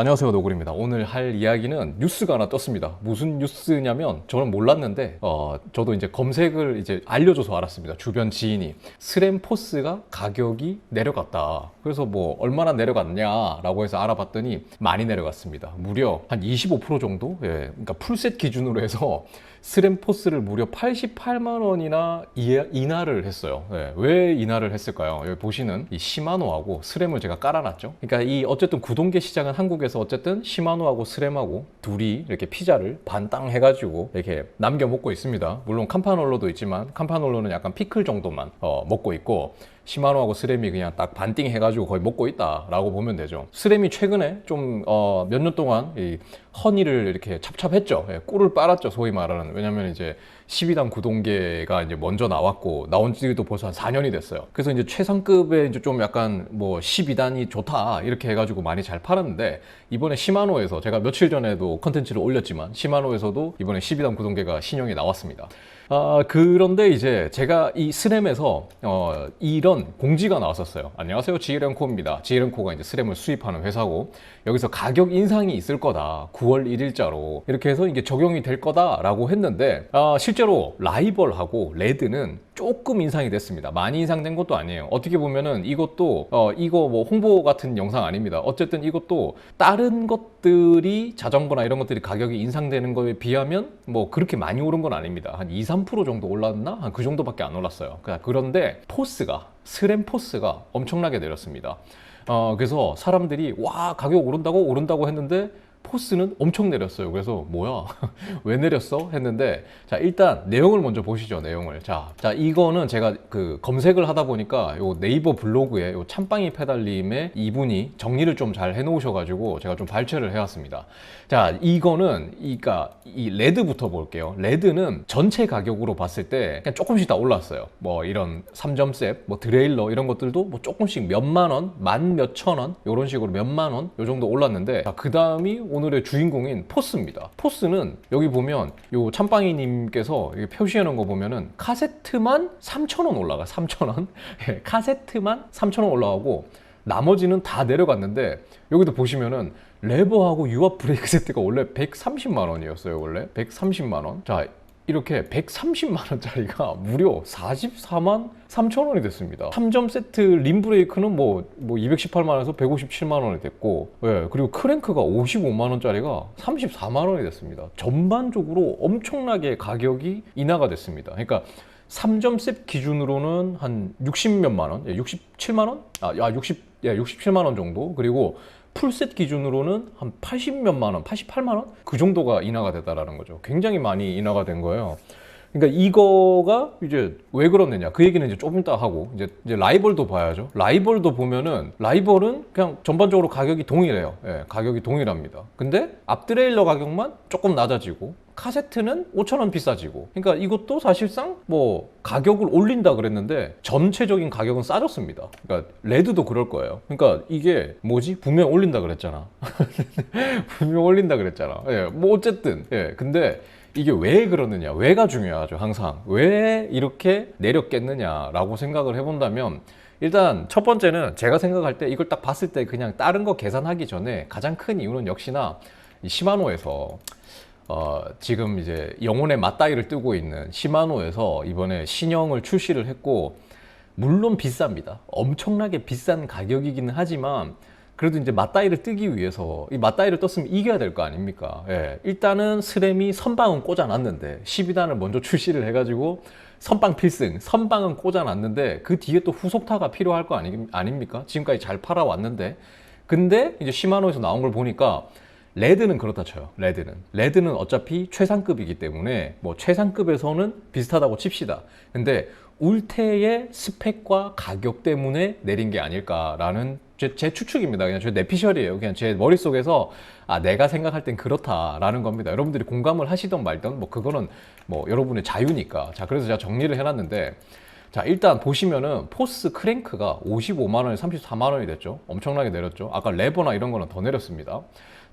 안녕하세요, 노골입니다. 오늘 할 이야기는 뉴스가 하나 떴습니다. 무슨 뉴스냐면 저는 몰랐는데 저도 이제 검색을 이제 알려줘서 알았습니다. 주변 지인이 스램포스가 가격이 내려갔다. 그래서 뭐 얼마나 내려갔냐라고 해서 알아봤더니 많이 내려갔습니다. 무려 한 25% 정도? 예, 그러니까 풀셋 기준으로 해서 스램포스를 무려 88만 원이나 인하를 했어요. 예, 왜 인하를 했을까요? 여기 보시는 이 시마노하고 스램을 제가 깔아놨죠. 그러니까 이 어쨌든 구동계 시장은 한국에서 어쨌든 시마노하고 스램하고 둘이 이렇게 피자를 반땅 해가지고 이렇게 남겨 먹고 있습니다. 물론 캄파놀로도 있지만 캄파놀로는 약간 피클 정도만 먹고 있고, 시마노하고 스램이 그냥 딱 반띵 해가지고 거의 먹고 있다라고 보면 되죠. 스램이 최근에 좀 몇 년 동안 이 허니를 이렇게 찹찹했죠. 예, 꿀을 빨았죠, 소위 말하는. 왜냐면 이제 12단 구동계가 이제 먼저 나왔고, 나온 지도 벌써 한 4년이 됐어요. 그래서 이제 최상급의 이제 좀 약간 뭐 12단이 좋다 이렇게 해가지고 많이 잘 팔았는데, 이번에 시마노에서 제가 며칠 전에도 컨텐츠를 올렸지만 시마노에서도 이번에 12단 구동계가 신형이 나왔습니다. 그런데 이제 제가 이 스램에서 이런 공지가 나왔었어요. 안녕하세요, GLM코입니다. GLM코가 이제 스램을 수입하는 회사고, 여기서 가격 인상이 있을 거다, 9월 1일자로 이렇게 해서 이게 적용이 될 거다라고 했는데, 실제로 라이벌하고 레드는 조금 인상이 됐습니다. 많이 인상된 것도 아니에요. 어떻게 보면은 이것도 이거 뭐 홍보 같은 영상 아닙니다. 어쨌든 이것도 다른 것들이 자전거나 이런 것들이 가격이 인상되는 거에 비하면 뭐 그렇게 많이 오른 건 아닙니다. 한 2, 3% 정도 올랐나? 한 그 정도밖에 안 올랐어요. 그런데 스램 포스가 엄청나게 내렸습니다. 그래서 사람들이 와, 가격 오른다고 했는데 포스는 엄청 내렸어요. 그래서 뭐야 왜 내렸어 했는데, 자, 일단 내용을 먼저 보시죠. 내용을. 자, 이거는 제가 그 검색을 하다 보니까 요 네이버 블로그에 요 참빵이 페달님의 이분이 정리를 좀 잘 해놓으셔가지고 제가 좀 발췌를 해왔습니다. 자, 이거는 그러니까 이 레드부터 볼게요. 레드는 전체 가격으로 봤을 때 그냥 조금씩 다 올랐어요. 뭐 이런 3점셋, 뭐 드레일러 이런 것들도 뭐 조금씩 몇만 원, 만 몇천 원 이런 식으로 몇만 원 요 정도 올랐는데, 자, 그 다음이 오늘의 주인공인 포스입니다. 포스는 여기 보면 요 참빵이님께서 표시해 놓은 거 보면은 카세트만 3,000원 올라가. 3,000원. 카세트만 3,000원 올라가고 나머지는 다 내려갔는데, 여기도 보시면은 레버하고 유압 브레이크 세트가 원래 130만 원이었어요. 원래 130만 원. 자, 이렇게 130만 원짜리가 무려 44만 3천 원이 됐습니다. 3점 세트 림 브레이크는 뭐 218만 원에서 157만 원이 됐고, 예, 그리고 크랭크가 55만 원짜리가 34만 원이 됐습니다. 전반적으로 엄청나게 가격이 인하가 됐습니다. 그러니까 3점 셋 기준으로는 한 60몇만 원, 67만 원? 67만 원 정도. 그리고 풀셋 기준으로는 한 80몇만 원, 88만 원? 그 정도가 인하가 됐다라는 거죠. 굉장히 많이 인하가 된 거예요. 그러니까 이거가 이제 왜 그렇느냐, 그 얘기는 이제 조금 이따 하고, 이제 라이벌도 봐야죠. 라이벌도 보면은 라이벌은 그냥 전반적으로 가격이 동일해요. 예, 가격이 동일합니다. 근데 앞트레일러 가격만 조금 낮아지고 카세트는 5,000원 비싸지고, 그러니까 이것도 사실상 뭐 가격을 올린다 그랬는데 전체적인 가격은 싸졌습니다. 그러니까 레드도 그럴 거예요. 그러니까 이게 뭐지? 분명 올린다 그랬잖아. 분명 올린다 그랬잖아. 예, 뭐 어쨌든. 예, 근데 이게 왜 그러느냐, 왜가 중요하죠. 항상 왜 이렇게 내렸겠느냐라고 생각을 해본다면, 일단 첫 번째는 제가 생각할 때 이걸 딱 봤을 때 그냥 다른 거 계산하기 전에 가장 큰 이유는 역시나 이 시마노에서 지금 이제 영혼의 맞다이를 뜨고 있는 시마노에서 이번에 신형을 출시를 했고, 물론 비쌉니다. 엄청나게 비싼 가격이기는 하지만 그래도 이제 맞다이를 뜨기 위해서 이 맞다이를 떴으면 이겨야 될 거 아닙니까? 예, 일단은 스램이 선방은 꽂아놨는데 12단을 먼저 출시를 해가지고 선방 필승, 선방은 꽂아놨는데 그 뒤에 또 후속타가 필요할 거 아닙니까? 지금까지 잘 팔아왔는데. 근데 이제 시마노에서 나온 걸 보니까 레드는 그렇다 쳐요. 레드는 어차피 최상급이기 때문에 뭐 최상급에서는 비슷하다고 칩시다. 근데 울테의 스펙과 가격 때문에 내린 게 아닐까라는 제 추측입니다. 그냥 제 내피셜이에요. 그냥 제 머릿속에서 내가 생각할 땐 그렇다라는 겁니다. 여러분들이 공감을 하시던 말던 뭐 그거는 뭐 여러분의 자유니까. 자, 그래서 제가 정리를 해놨는데, 자, 일단 보시면은 포스 크랭크가 55만 원에 34만 원이 됐죠. 엄청나게 내렸죠. 아까 레버나 이런 거는 더 내렸습니다.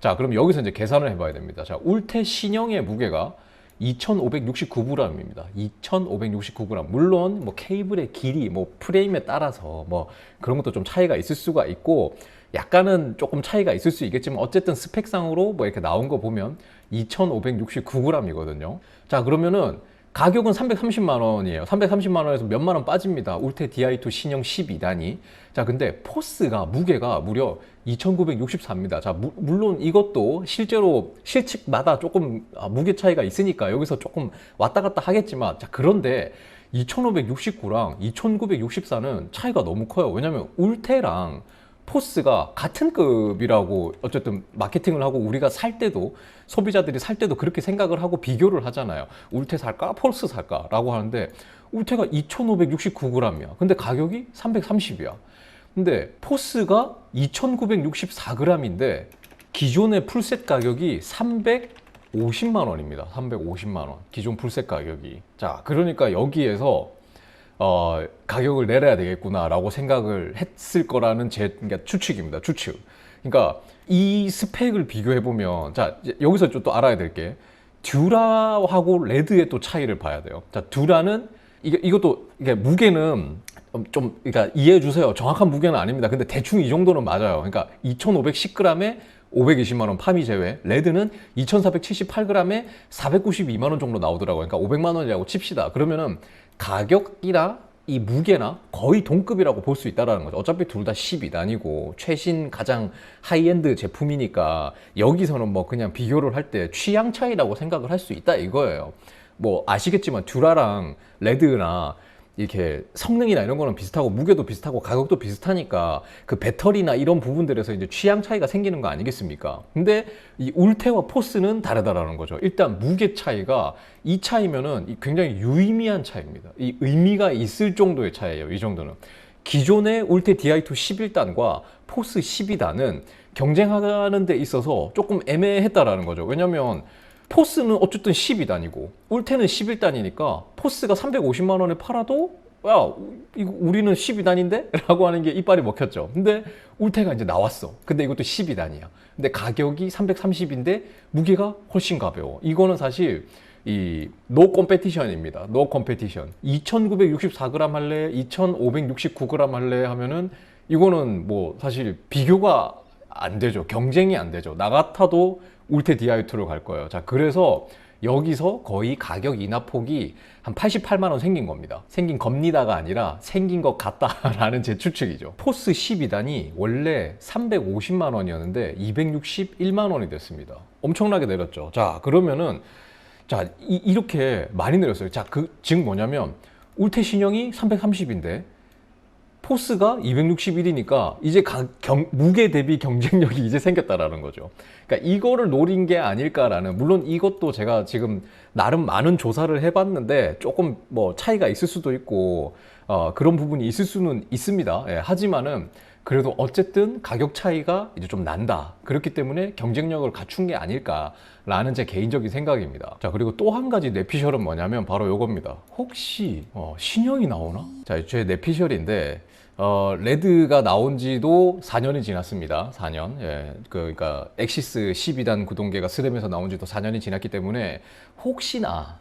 자, 그럼 여기서 이제 계산을 해봐야 됩니다. 자, 울테 신형의 무게가 2,569g입니다. 2,569g. 물론 뭐 케이블의 길이, 뭐 프레임에 따라서 뭐 그런 것도 좀 차이가 있을 수가 있고 약간은 조금 차이가 있을 수 있겠지만 어쨌든 스펙상으로 뭐 이렇게 나온 거 보면 2,569g이거든요. 자, 그러면은 가격은 330만 원이에요. 330만 원에서 몇만 원 빠집니다. 울테 DI2 신형 12단이. 자, 근데 포스가 무게가 무려 2,964입니다. 자, 물론 이것도 실제로 실측마다 조금 무게 차이가 있으니까 여기서 조금 왔다 갔다 하겠지만, 자, 그런데 2,569랑 2,964는 차이가 너무 커요. 왜냐면 울테랑 포스가 같은 급이라고 어쨌든 마케팅을 하고 우리가 살 때도 소비자들이 살 때도 그렇게 생각을 하고 비교를 하잖아요. 울테 살까 포스 살까 라고 하는데 울테가 2,569g이야. 근데 가격이 330이야. 근데 포스가 2,964g인데 기존의 풀셋 가격이 350만 원입니다. 350만 원. 기존 풀셋 가격이. 자, 그러니까 여기에서 가격을 내려야 되겠구나라고 생각을 했을 거라는 제 그러니까 추측입니다. 추측. 그러니까 이 스펙을 비교해 보면, 자, 여기서 좀 또 알아야 될 게 듀라하고 레드의 또 차이를 봐야 돼요. 자, 듀라는 이것도 이게 무게는 좀 그러니까 이해해 주세요. 정확한 무게는 아닙니다. 근데 대충 이 정도는 맞아요. 그러니까 2,510g에 520만 원 파미 제외. 레드는 2,478g에 492만 원 정도 나오더라고요. 그러니까 500만 원이라고 칩시다. 그러면은 가격이나 이 무게나 거의 동급이라고 볼 수 있다는 거죠. 어차피 둘 다 12단이고 최신 가장 하이엔드 제품이니까 여기서는 뭐 그냥 비교를 할 때 취향 차이라고 생각을 할 수 있다 이거예요. 뭐 아시겠지만 듀라랑 레드나 이렇게 성능이나 이런 거는 비슷하고 무게도 비슷하고 가격도 비슷하니까 그 배터리나 이런 부분들에서 이제 취향 차이가 생기는 거 아니겠습니까? 근데 이 울테와 포스는 다르다라는 거죠. 일단 무게 차이가 이 차이면은 굉장히 유의미한 차이입니다. 이 의미가 있을 정도의 차이예요. 이 정도는. 기존의 울테 DI2 11단과 포스 12단은 경쟁하는 데 있어서 조금 애매했다라는 거죠. 왜냐면 포스는 어쨌든 12단이고 울테는 11단이니까 포스가 350만 원에 팔아도 야, 이거 우리는 12단인데? 라고 하는 게 이빨이 먹혔죠. 근데 울테가 이제 나왔어. 근데 이것도 12단이야. 근데 가격이 330인데 무게가 훨씬 가벼워. 이거는 사실 이 노 컴페티션입니다. 노 컴페티션. 2,964g 할래? 2,569g 할래? 하면은 이거는 뭐 사실 비교가 안 되죠. 경쟁이 안 되죠. 나 같아도 울테 DI2로 갈 거예요. 자, 그래서 여기서 거의 가격 인하폭이 한 88만 원 생긴 겁니다. 생긴 겁니다가 아니라 생긴 것 같다라는 제 추측이죠. 포스 12단이 원래 350만 원이었는데 261만 원이 됐습니다. 엄청나게 내렸죠. 자, 그러면은 자, 이렇게 많이 내렸어요. 자, 즉 뭐냐면 울테 신형이 330인데 포스가 261이니까 이제 무게 대비 경쟁력이 이제 생겼다라는 거죠. 그러니까 이거를 노린 게 아닐까라는, 물론 이것도 제가 지금 나름 많은 조사를 해봤는데 조금 뭐 차이가 있을 수도 있고 그런 부분이 있을 수는 있습니다. 예, 하지만은 그래도 어쨌든 가격 차이가 이제 좀 난다. 그렇기 때문에 경쟁력을 갖춘 게 아닐까라는 제 개인적인 생각입니다. 자, 그리고 또 한 가지 뇌피셜은 뭐냐면 바로 이겁니다. 혹시 신형이 나오나? 자, 제 뇌피셜인데 레드가 나온 지도 4년이 지났습니다. 4년. 예. 그러니까 엑시스 12단 구동계가 스램에서 나온 지도 4년이 지났기 때문에 혹시나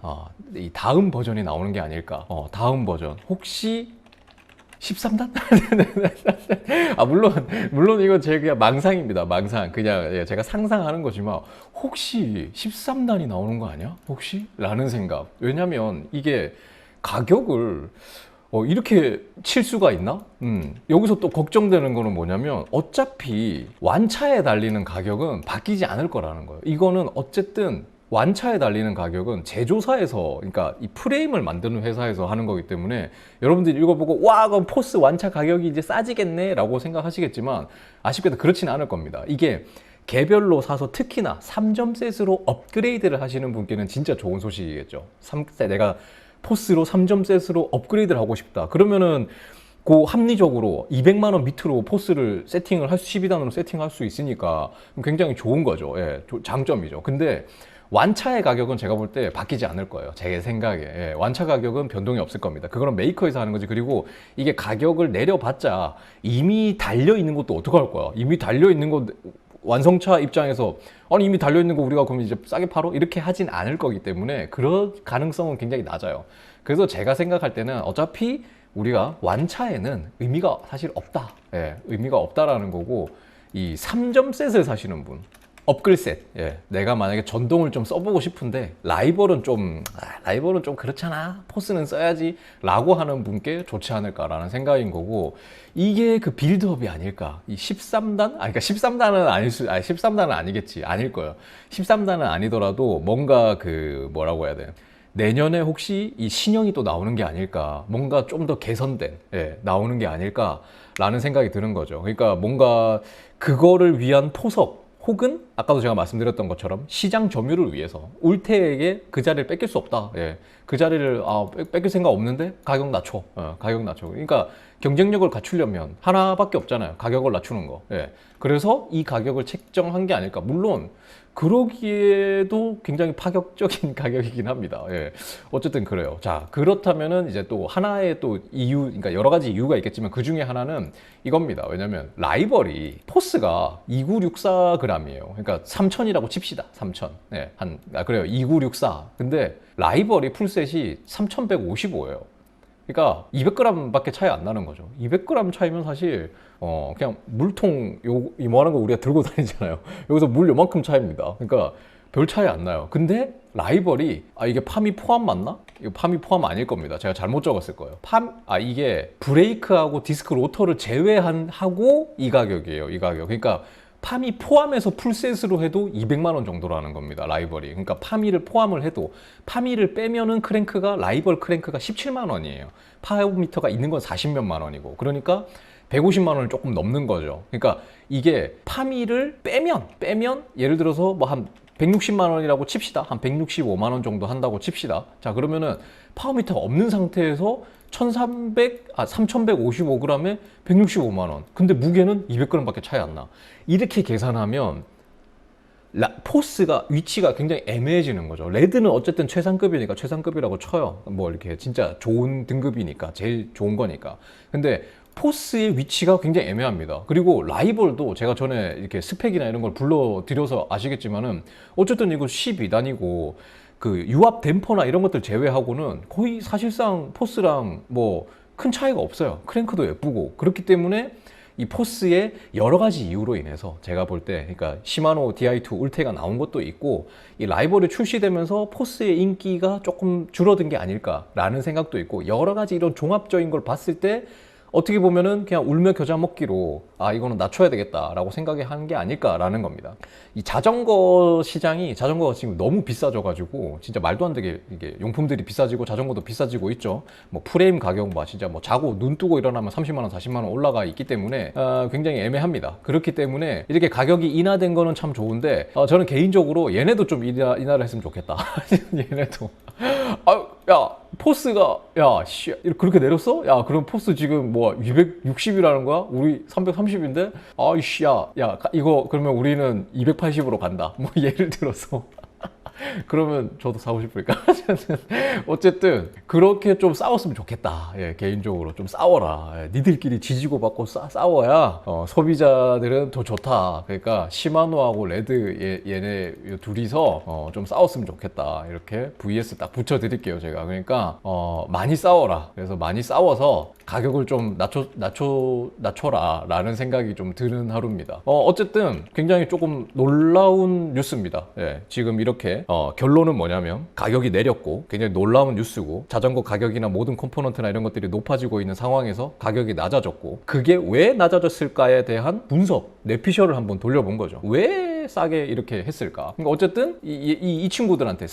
이 다음 버전이 나오는 게 아닐까. 다음 버전. 혹시 13단? 물론 이건 제 그냥 망상입니다. 망상. 그냥 제가 상상하는 거지만 혹시 13단이 나오는 거 아니야? 혹시? 라는 생각. 왜냐면 이게 가격을 이렇게 칠 수가 있나? 여기서 또 걱정되는 거는 뭐냐면 어차피 완차에 달리는 가격은 바뀌지 않을 거라는 거예요. 이거는 어쨌든 완차에 달리는 가격은 제조사에서, 그러니까 이 프레임을 만드는 회사에서 하는 거기 때문에 여러분들이 읽어보고 와, 그럼 포스 완차 가격이 이제 싸지겠네 라고 생각하시겠지만 아쉽게도 그렇지는 않을 겁니다. 이게 개별로 사서 특히나 3점 셋으로 업그레이드를 하시는 분께는 진짜 좋은 소식이겠죠. 내가 포스로 3점 셋으로 업그레이드를 하고 싶다. 그러면은 합리적으로 200만 원 밑으로 포스를 세팅을 12단으로 세팅할 수 있으니까 굉장히 좋은 거죠. 예, 장점이죠. 근데 완차의 가격은 제가 볼 때 바뀌지 않을 거예요. 제 생각에. 예, 완차 가격은 변동이 없을 겁니다. 그거는 메이커에서 하는 거지. 그리고 이게 가격을 내려봤자 이미 달려 있는 것도 어떡할 거야. 이미 달려 있는 거 완성차 입장에서 아니 이미 달려있는 거 우리가 그럼 이제 싸게 팔어? 이렇게 하진 않을 거기 때문에 그럴 가능성은 굉장히 낮아요. 그래서 제가 생각할 때는 어차피 우리가 완차에는 의미가 사실 없다. 예, 의미가 없다라는 거고, 이 3점 셋을 사시는 분, 업글 셋. 예, 내가 만약에 전동을 좀 써보고 싶은데 라이벌은 좀 그렇잖아. 포스는 써야지. 라고 하는 분께 좋지 않을까라는 생각인 거고, 이게 그 빌드업이 아닐까. 이 13단? 그러니까 13단은 13단은 아니겠지. 아닐 거예요. 13단은 아니더라도 뭔가 그 뭐라고 해야 돼. 내년에 혹시 이 신형이 또 나오는 게 아닐까, 뭔가 좀 더 개선된, 예, 나오는 게 아닐까라는 생각이 드는 거죠. 그러니까 뭔가 그거를 위한 포석, 혹은 아까도 제가 말씀드렸던 것처럼 시장 점유를 위해서 울테에게 그 자리를 뺏길 수 없다. 예, 그 자리를 뺏길 생각 없는데 가격 낮춰. 가격 낮춰. 그러니까 경쟁력을 갖추려면 하나밖에 없잖아요. 가격을 낮추는 거. 예, 그래서 이 가격을 책정한 게 아닐까. 물론 그러기에도 굉장히 파격적인 가격이긴 합니다. 예. 어쨌든 그래요. 자, 그렇다면은 이제 또 하나의 또 이유, 그러니까 여러 가지 이유가 있겠지만 그 중에 하나는 이겁니다. 왜냐면 라이벌이 포스가 2964g이에요. 그러니까 3000이라고 칩시다. 3000. 예. 그래요. 2964. 근데 라이벌이 풀셋이 3155예요. 그러니까 200g 밖에 차이 안 나는 거죠. 200g 차이면 사실 그냥 물통 이만한 거 우리가 들고 다니잖아요. 여기서 물 요만큼 차이입니다. 그러니까 별 차이 안 나요. 근데 라이벌이 이게 팜이 포함 맞나? 이거 팜이 포함 아닐 겁니다. 제가 잘못 적었을 거예요. 이게 브레이크하고 디스크 로터를 제외하고 이 가격이에요. 이 가격. 그러니까 팜이 포함해서 풀셋으로 해도 200만 원 정도라는 겁니다. 라이벌이. 그러니까 파미를 포함을 해도, 파미를 빼면은 라이벌 크랭크가 17만 원이에요. 파워미터가 있는 건 40몇만 원이고. 그러니까 150만 원을 조금 넘는 거죠. 그러니까 이게 파미를 빼면 예를 들어서 뭐 한 160만 원이라고 칩시다. 한 165만 원 정도 한다고 칩시다. 자, 그러면은 파워미터가 없는 상태에서 3155g에 165만 원. 근데 무게는 200g 밖에 차이 안 나. 이렇게 계산하면 포스가 위치가 굉장히 애매해지는 거죠. 레드는 어쨌든 최상급이니까 최상급이라고 쳐요. 뭐 이렇게 진짜 좋은 등급이니까, 제일 좋은 거니까. 근데 포스의 위치가 굉장히 애매합니다. 그리고 라이벌도 제가 전에 이렇게 스펙이나 이런 걸 불러드려서 아시겠지만은 어쨌든 이거 12단이고 그 유압 댐퍼나 이런 것들 제외하고는 거의 사실상 포스랑 뭐 큰 차이가 없어요. 크랭크도 예쁘고. 그렇기 때문에 이 포스의 여러 가지 이유로 인해서 제가 볼 때, 그러니까 시마노 Di2 울테가 나온 것도 있고, 이 라이벌이 출시되면서 포스의 인기가 조금 줄어든 게 아닐까라는 생각도 있고, 여러 가지 이런 종합적인 걸 봤을 때 어떻게 보면은 그냥 울며 겨자 먹기로 이거는 낮춰야 되겠다라고 생각이 한 게 아닐까라는 겁니다. 이 자전거가 지금 너무 비싸져가지고 진짜 말도 안 되게 이게 용품들이 비싸지고 자전거도 비싸지고 있죠. 뭐 프레임 가격 진짜 뭐 자고 눈 뜨고 일어나면 30만 원, 40만 원 올라가 있기 때문에 굉장히 애매합니다. 그렇기 때문에 이렇게 가격이 인하된 거는 참 좋은데 저는 개인적으로 얘네도 좀 인하를 했으면 좋겠다. 얘네도 야 포스가 그렇게 내렸어? 야 그럼 포스 지금 뭐 260이라는 거야? 우리 330인데? 이거 그러면 우리는 280으로 간다. 뭐 예를 들어서 그러면 저도 사고 싶으니까. 어쨌든 그렇게 좀 싸웠으면 좋겠다. 예, 개인적으로 좀 싸워라. 예, 니들끼리 지지고 받고 싸워야 소비자들은 더 좋다. 그러니까 시마노하고 레드 얘네 둘이서 좀 싸웠으면 좋겠다. 이렇게 VS 딱 붙여드릴게요, 제가. 그러니까 많이 싸워라. 그래서 많이 싸워서 가격을 좀 낮춰라 라는 생각이 좀 드는 하루입니다. 어쨌든 굉장히 조금 놀라운 뉴스입니다. 예, 지금 이렇게 결론은 뭐냐면 가격이 내렸고 굉장히 놀라운 뉴스고, 자전거 가격이나 모든 컴포넌트나 이런 것들이 높아지고 있는 상황에서 가격이 낮아졌고, 그게 왜 낮아졌을까에 대한 분석, 뇌피셜을 한번 돌려본 거죠. 왜 싸게 이렇게 했을까? 그러니까 어쨌든 이 친구들한테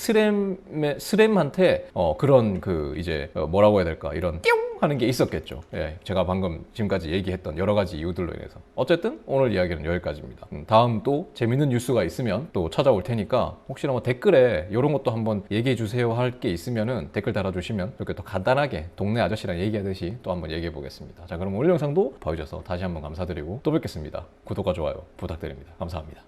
스램한테 그런 이제 뭐라고 해야 될까, 이런 띵 하는 게 있었겠죠. 예, 제가 방금 지금까지 얘기했던 여러 가지 이유들로 인해서. 어쨌든 오늘 이야기는 여기까지입니다. 다음 또 재밌는 뉴스가 있으면 또 찾아올 테니까 혹시나 뭐 댓글에 이런 것도 한번 얘기해 주세요 할 게 있으면은 댓글 달아주시면 이렇게 또 간단하게 동네 아저씨랑 얘기하듯이 또 한번 얘기해 보겠습니다. 자, 그럼 오늘 영상도 봐주셔서 다시 한번 감사드리고 또 뵙겠습니다. 구독과 좋아요 부탁드립니다. 감사합니다.